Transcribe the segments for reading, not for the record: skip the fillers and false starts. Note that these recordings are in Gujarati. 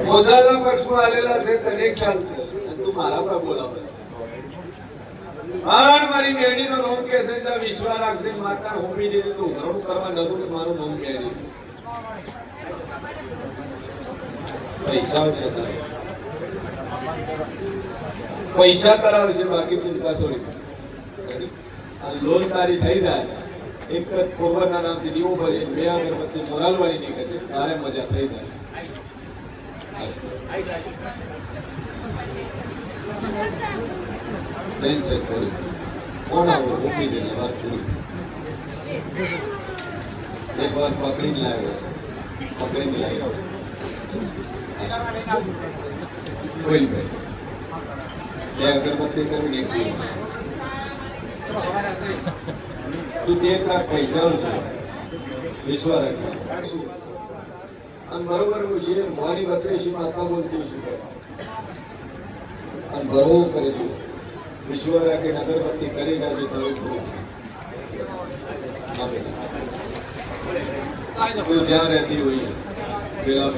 મોસાળના પક્ષમાં આલેલા છે તને ખ્યાલ છે તું મારા પર બોલાવે છે મારી મેડીનો નોમ કે છે તો વિશ્વા રાખશે માતા હોમી દીધી તું ઘરણું કરવા નતું મારું નોમ મેડી પૈસા છે તારે પૈસા કરાવશે બાકી ચિંતા છોડી લોન તારી થઈ જાય એક જ કોરબરના નામથી દીવો ભરી બે અગરબત્તી મોરાલવાળી નીકળે તારે મજા થઈ જાય ટેન્શન કરી કોણ આવો મૂકી દે વાત પૂરી એક વાર પકડીને લાવ્યો કોઈ ભાઈ બે અગરબત્તી કરી નીકળી તું 1 લાખ પૈસા છે વિશ્વા રાખ અને બરોબર છે મારી બત્રીસી માતા બોલતી છું અને ભરવો કરી દઉં વિશ્વા રાખી અગરબત્તી કરી જાય તું જ્યાં રહેતી હોય પેલા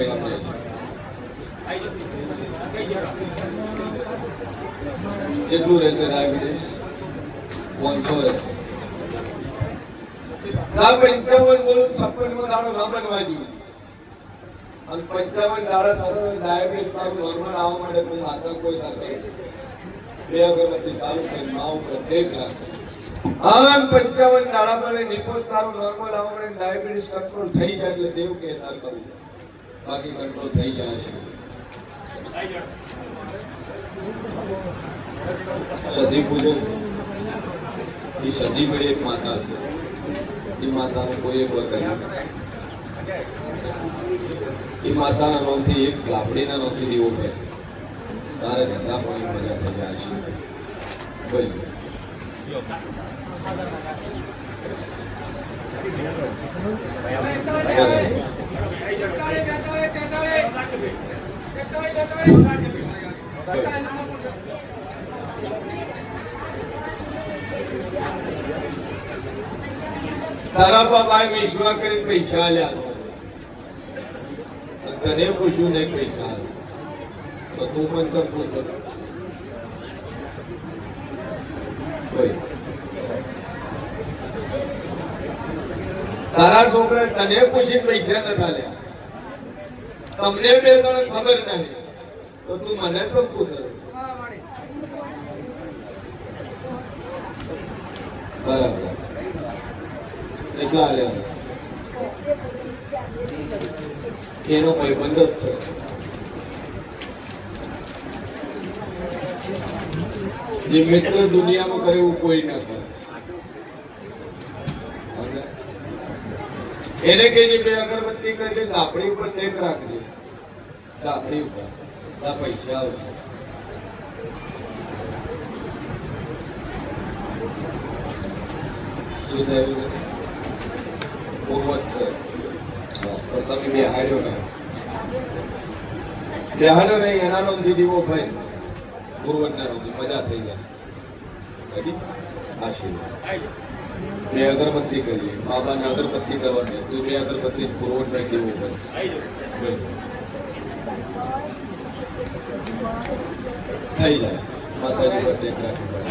જેટલું રહેશે ડાયાબિટીસ 500 રહેશે 55 બોલું 56 દાડો ન બનવા દઉં અને 55 દાડા થતો ડાયાબિટીસ તારું નોર્મલ આવવા માટે તું માતા કોઈ થતો બે અગરબત્તી ચાલુ કરી માવ ઉપર દેખ રાખે આમ 55 દાડા મને નિપોત તારું નોર્મલ આવવા માટે ડાયાબિટીસ કંટ્રોલ થઈ જાય એટલે દેવ કે તાર કરવું બાકી કંટ્રોલ થઈ જાય છે સદી પૂજન એ સદી મેળે એક માતા છે એ માતાનું કોઈ એક વખત એ માતાના નામથી એક ઝાપડીના નામથી દીવો છે તારે ધંધા પાણી મજા થઈ જાય છે બોલ તારા બાબાએ વિશ્વા કરીને પૈસા આલ્યા છે તને પૂછ્યું નહીં પૈસા તો તું પણ ચમ પૂછ તારા છોકરા તને પૂછીને પૈસા નથી આલ્યા તમને બે જણ ખબર નહીં તો તું મને તો પૂછ બરાબર કેટલા આલ્યા એનો ભાઈબંધ જ છે જે મિત્ર દુનિયામાં કરે એવું કોઈ ના કરે એને કે બે અગરબત્તી કરી આપણી ઉપર ટેક રાખજે આપણી ઉપર પૈસા આવશે શું થયું બહુ જ છે પણ તમે બેહાડ્યો નહીં એના નામથી દીવો ભાઈ ગુરુવનના નામથી મજા થઈ જાય આશીર્વાદ બે અગરબત્તી કરીએ બાબાને અગરબત્તી કરવાની તું બે અગરબત્તી ગુરુવનના દીવો ભાઈ થઈ જાય માતાજી પર દેખ રાખી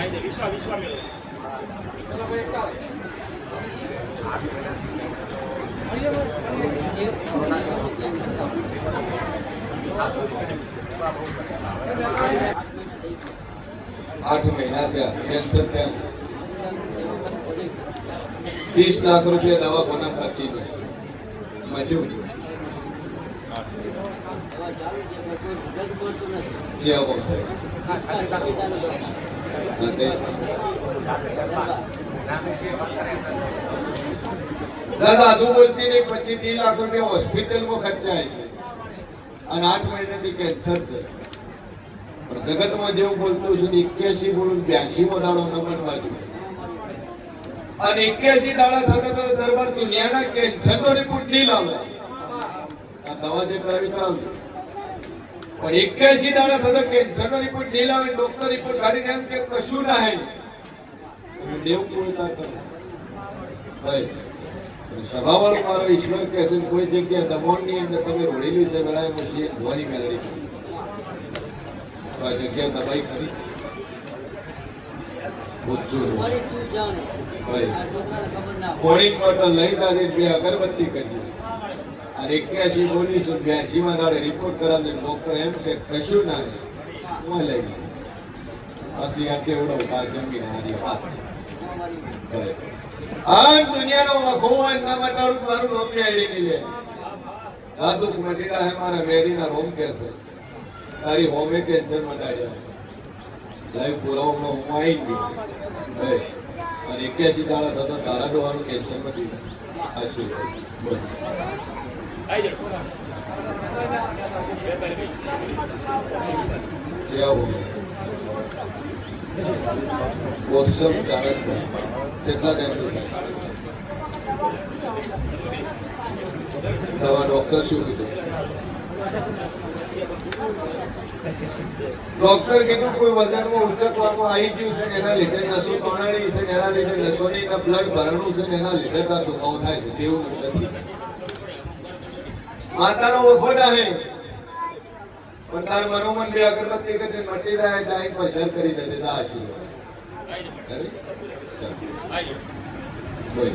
8 મહિના થયા કેન્સર થયા 30 લાખ રૂપિયા દવાખાના ખર્ચી મળ્યું દાદા તું બોલતી નહીં 25-30 લાખ રૂપિયા હોસ્પિટલમાં ખર્ચાય છે અને 8 મહિનાથી કેન્સર છે પણ જગતમાં જેવું બોલતું છું 81 બોલું 82 દાડો ન બનવા જોઈએ અને 81 દાડા થતા દરબાર દુનિયાના કેન્સરનો રિપોર્ટ નહીં લાવે આ દવા જે કરાવી કરાવજો પણ 81 દાડા થતા કેન્સરનો રિપોર્ટ નહીં લાવે ડોક્ટર રિપોર્ટ કાઢીને એમ કે કશું ના હે દેવ કોઈ ના કરે ભાઈ સભાવાળો મારો ઈશ્વર કહે છે કોઈ જગ્યા દમણની અંદર તમે રોડેલી છે ગળાએ મશીન જોવાની મેળવી તો આ જગ્યા દબાઈ ખરી મોર્નિંગ બોટલ લઈ દાદી બે અગરબત્તી કરી અને 81 બોલી 82 માં દાડે રિપોર્ટ કરાવે ડોક્ટર એમ કે કશું ના હું લઈ ગયો પછી આ કેવડો બાર જમીન હારી વાત આ દુનિયાનો વખોવાન ના મટાડું મારું નામ ને આઈડી ની લે દાદુક મટીરા હે મારા મેડીના રોમ કેસે તારી હોમે કેન્સર મટાડ્યા લાઈવ પુરાવાનો હું આવી ગયો અને 81 દાડા થતા તારા ડોહાનું કેન્સર મટી ગયું આશીર્વાદ બોલ કેટલા દવા ડોક્ટર શું કીધું ડોક્ટર કીધું કોઈ વજનમાં ઉચકવામાં આવી ગયું છે એના લીધે નસો તોડાડી છે એના લીધે નસોની બ્લડ ભરણું છે એના લીધે તાર દુખાવો થાય છે તેવું નથી માતાનો વખો ના હે પણ તાર મનોમન બે અગરબત્તી કરી મટી જાય ડાઈટ પર શેર કરી દે દેતા આશીર્વાદ બોલ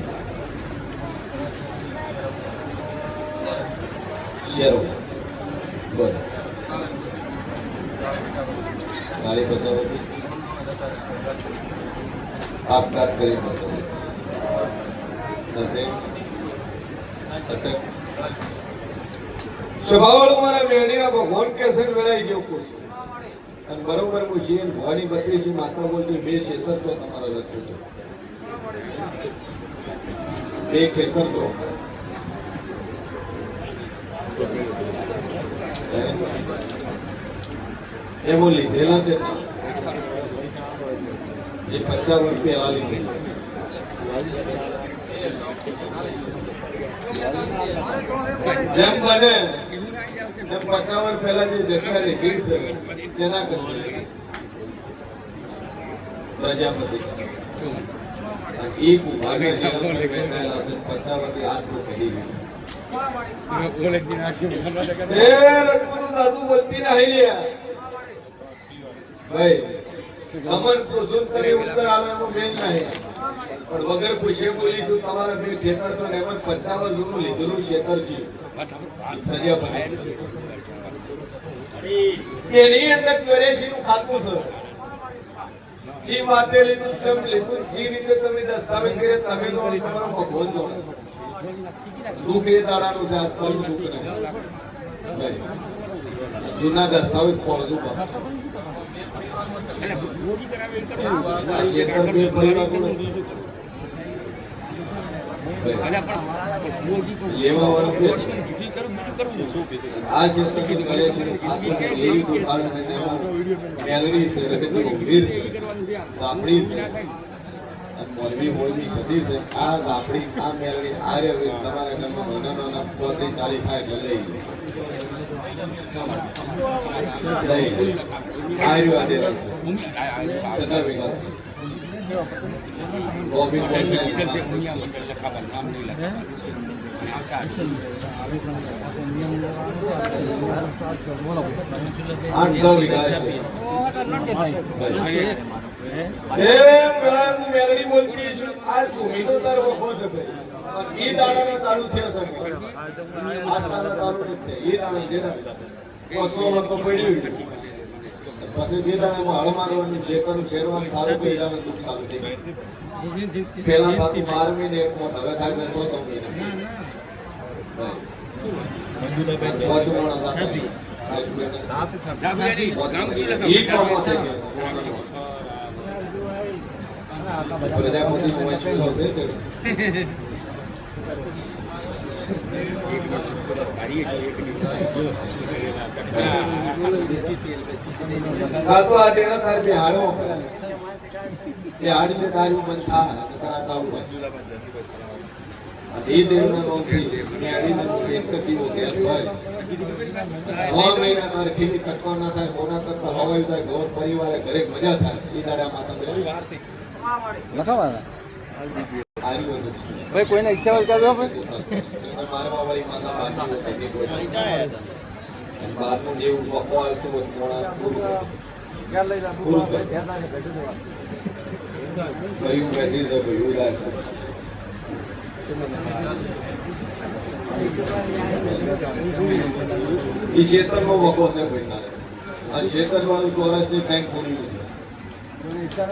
શેરો બોલ તારી બતાવો આપઘાત કરી બતાવો સ્વભાવવાળો મારા મેળીના ભગવાન કેસર વેળાઈ ગયો પૂછું અને બરોબર પૂછીએ ભવાની 32 માતા બોલતી બે ખેતર તો તમારો લખો છો બે ખેતર તો એમાં લીધેલા છે જે 50 વર્ષ પહેલા લીધેલા જેમ બને એમ 50 વર્ષ પહેલા જે જગ્યા લીધી છે જેના કરતા પ્રજાપતિ એક ભાગે બેઠેલા છે 50 વર્ષથી આટલું કહી દાદુ બોલતી નહીં લ્યા ભાઈ અમન પૂછું તરી ઉત્તર આવે એમાં મેલ નહીં પણ વગર પૂછે બોલીશું તમારા બે ખેતર તો એમાં 50 વર્ષ જૂનું લીધેલું ખેતર છે પ્રજાપતિ એની અંદર 84 નું ખાતું છે જી વાતે લીધું ચમ લીધું જી રીતે તમે દસ્તાવેજ કરે તમે તો તમારો ભગવાન જો દુઃખ એ દાડાનું છે આજકાલનું દુઃખ નહીં જૂના દસ્તાવેજ પડતું આ ક્ષેત્ર કરે છે મોરબી હોળની સદી છે આ ગામડી આ મેળવી આ રે તમારા ઘરમાં નાના નાના પોતરી ચાલી થાય એટલે લઈ આવ્યું આ દેવા છે છતાં વિકાસ ગોવિંદ મેલડી બોલતી છું આ ભૂમિ તો તારો વખો છે ભાઈ ઈ દાડાના ચાલુ થયા છે આજકાલના ચાલુ નથી ઈ દાડા જે બસો લોકો પડ્યું પછી જે દાડામાં હળ મારવાનું શેકરનું શેરવાનું સારું કરી દાડા દુઃખ સારું થઈ પેલા થતું 12 મહિને એક મોત હવે થાય 100 મહિને એ દેવના નોકરી એક કતીવો કે ભાઈ 6 મહિના તારે ખેતી કટવા ના થાય કોના કરતા હવાઈ થાય ઘર પરિવારે ઘરે મજા થાય એ દાડા માતા લખાવા આર્યું હતું ભાઈ કોઈને ઈચ્છા હોય કરજો મારવા વાળી માતા બાકી હોય કે કોઈ બહારનું જેવું પકવા આવતું હોય મોડા ક્યાં લઈ જા પૂરું કર. કયું બેઠી છે કયું લાગશે એ ક્ષેત્રમાં વખો છે ભાઈ તારે આ ક્ષેત્ર વાળું ચોરસની ટાઈમ ખોલ્યું છે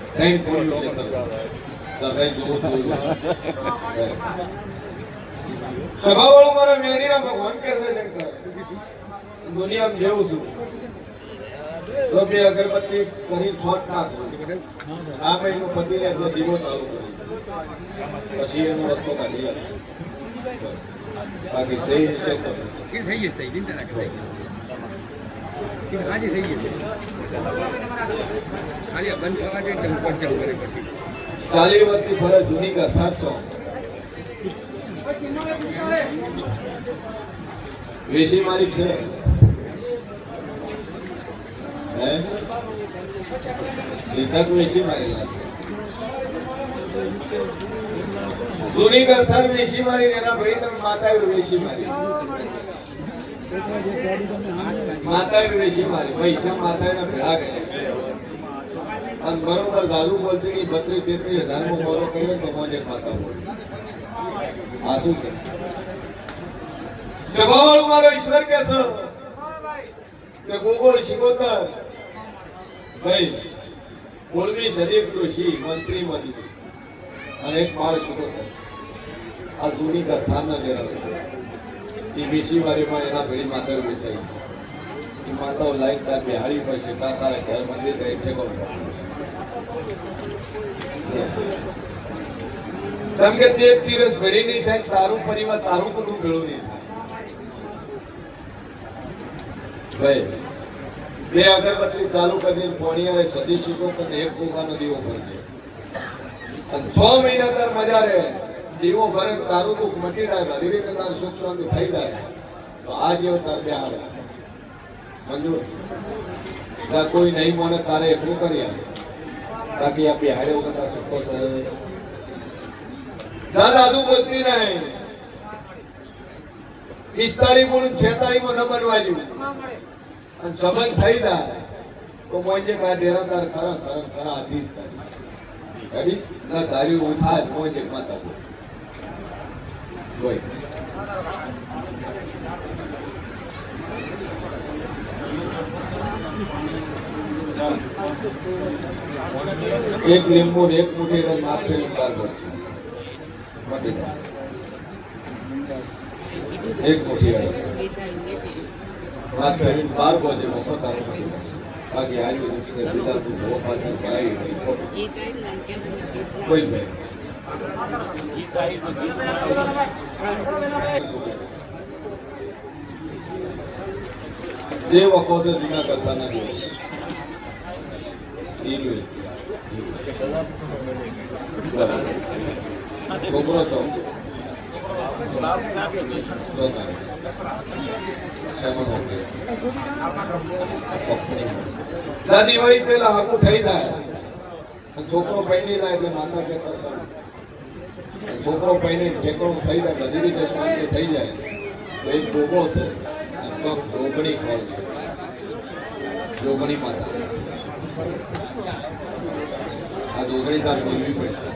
ટાઈમ ખોલ્યું ક્ષેત્ર કઈ જોવું સભાવાળો મારા મેળીના ભગવાન કે છે શંકર દુનિયામાં જેવું છું તો બે અગરબત્તી કરી શોટ નાખો આ ભાઈ નું પતિ ને દીવો ચાલુ કરી પછી એનો રસ્તો કાઢી લે બાકી સહી છે તો થઈ ગઈ થઈ ચિંતા ના આજે થઈ ગઈ ખાલી બંધ થવા દે એટલે ઉપર જવું કરે પછી 40 વર્ષથી ફરજ જૂની કથા છો વેશી મારી છે હે લીધક વેશી મારી જૂની કથા વેશી મારી એના ભાઈ તમે માતા વેશી મારી માતા વેશી મારી પૈસા માતા ના ભેળા કર્યા અને બરોબર દારૂ બોલતી ની 32-33 હજાર નો મોરો કર્યો તો મોજે માતા બોલ આ શું છે સભાવાળો મારો ઈશ્વર કે છે કે ગોગોળ શિકોતર ભાઈ બોલવી સદીપ જોશી મંત્રી મધી અને એક પાળ શિકોતર આ જૂની કથાના જરા એ વેશી વાળીમાં એના ભેળી માતા બેસાઈ એ માતાઓ લાઈન તાર બિહારી પર શેકા તારે ઘર મંદિર રહે ઠેકો કેમ કે તે તીરસ ભેળી નહીં થાય તારું પરિવાર તારું કુટુંબ ભેળું નહીં થાય ભાઈ બે અગરબત્તી ચાલુ કરીને પોણિયારે સદી શીખો તો એક કુકાનો દીવો ભરજે અને 6 મહિના તાર મજા રહે દીવો ભરે તારું દુઃખ મટી જાય બધી રીતે તાર સુખ શાંતિ થઈ જાય તો આ જેવો તાર બેહાડ મંજૂર કોઈ નહીં મને તારે એટલું કરી આપે બાકી આ બેહાડે વગર તાર સુખો સર દાદુ બોલતી નહીં 45 ગુણ 46 માં ન બનવા જેવું અને સંબંધ થઈ જાય તો મોજે કા ડેરા તાર ખરા ખરા ખરા આધીન થાય રેડી ના તારી હું થાય મોજે માતા કોઈ એક લીંબુ એક મુઠ્ઠી રસ માથે ઉતાર કરજો મટી જાય એક મુઠ્ઠી રસ વાત કરીને 12 બજે વખત આવે બાકી આર્યું દિવસે બીજા તું બહુ પાછળ કરાવી કોઈ ભાઈ જે વખો છે જૂના કરતા ના દિવસ છોકરો છો દિવાળી પેલા હાકું થઈ જાય છોકરો પૈણી જાય એટલે માતા કે છોકરો પૈણી ઠેકણું થઈ જાય બધી રીતે શાંતિ થઈ જાય તો એક ગોગો છે જોગણી ખોલ જોગણી માતા આ જોગણી તાર બોલવી પડશે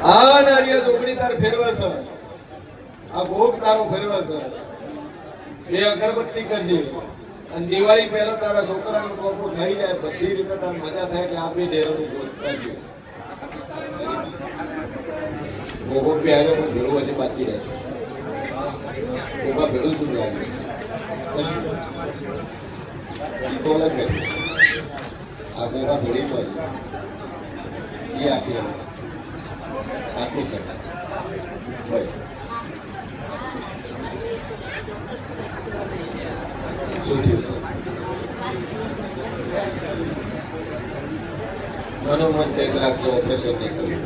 આ નારિયેળ જોગણી તાર ફેરવા છે આ ભોગ તારો ફેરવા છે બે અગરબત્તી કરજે અને દિવાળી પહેલા તારા છોકરાનું કોકો થઈ જાય બધી રીતે તાર મજા થાય કે આ બે ડેરાનું ભોગ કરજે ભોગો પહેલો ભેળું હજી બાકી રહે ભોગા ભેળું શું લાગે તો લાગે આ ભોગા ભેળી મળી એ આખી આટલું કરે ભાઈ શું થયું છે મનોમન તે રાખશો ઓપરેશન નહીં કર્યું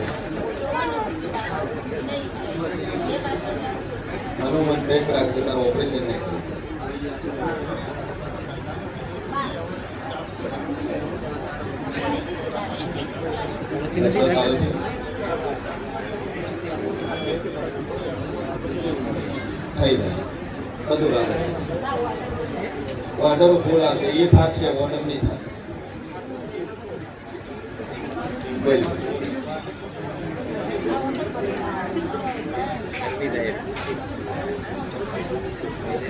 મનોમન ટેક રાખશે તારું ઓપરેશન નહીં કર્યું લગભગ આવે છે. થઈ જાય બધું આવે ઓર્ડર ફૂલ આવશે એ થાકશે ઓર્ડર નહીં થાય બોલ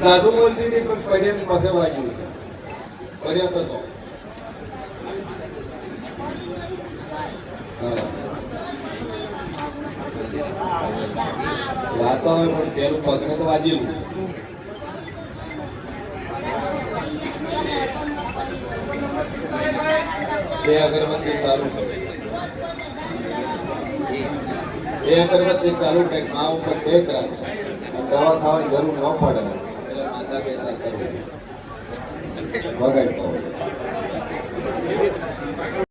દાદુ બોલતી હતી પણ પડ્યા પાસે વાગ્યું છે પડ્યા તો વાતો હોય પણ પેલું પગને તો વાગેલું છે બે અગરબત્તી ચાલુ કરે એ અગરબત્તી ચાલુ કરી મા ઉપર ટેક રાખે દવા ખાવાની જરૂર ન પડે એટલે માતા કહેતા કરવું વગાડતા હોય